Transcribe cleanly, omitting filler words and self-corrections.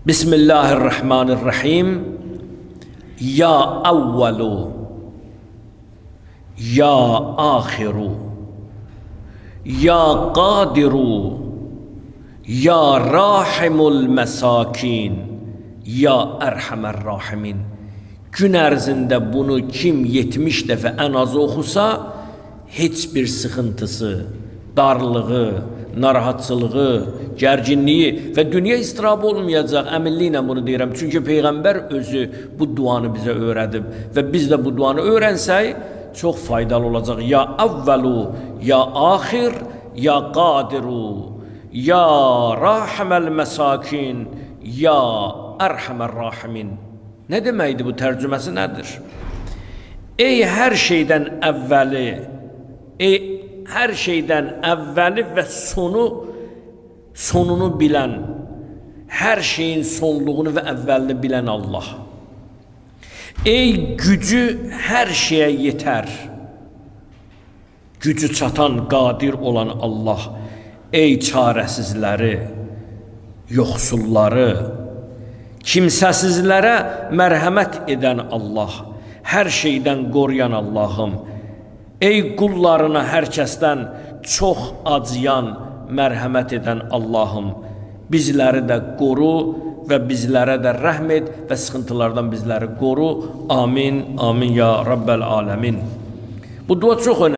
Bismillahirrahmanirrahim. Ya evvelu, ya ahiru, ya qadiru, ya rahimul mesakin, ya erhamer rahimin. Gün ərzində bunu kim 70 dəfə ən az oxusa, heç bir sıxıntısı, darlığı, narahatçılığı, gərginliyi və dünya istirabı olmayacaq. Əminliklə bunu deyirəm. Çünki Peyğəmbər özü bu duanı bizə öyrədib və biz də bu duanı öyrənsək, çox faydalı olacaq. Ya evvelu, ya axir, ya qadiru, ya rahiməl məsakin, ya ərhəmər rahimin. Nə deməkdir bu, tərcüməsi nədir? Ey hər şeydən əvvəli, hər şeydən əvvəli və sonunu bilən, hər şeyin sonluğunu və əvvəlini bilən Allah. Ey gücü hər şeyə yetər, gücü çatan, qadir olan Allah. Ey çarəsizləri, yoxsulları, kimsəsizlərə mərhəmət edən Allah, hər şeydən qoruyan Allahım. Ey qullarına hər kəsdən çox acıyan, mərhəmət edən Allahım, bizləri də qoru və bizlərə də rəhm et və sıxıntılardan bizləri qoru. Amin, amin ya Rabbel aləmin. Bu dua çox önemli.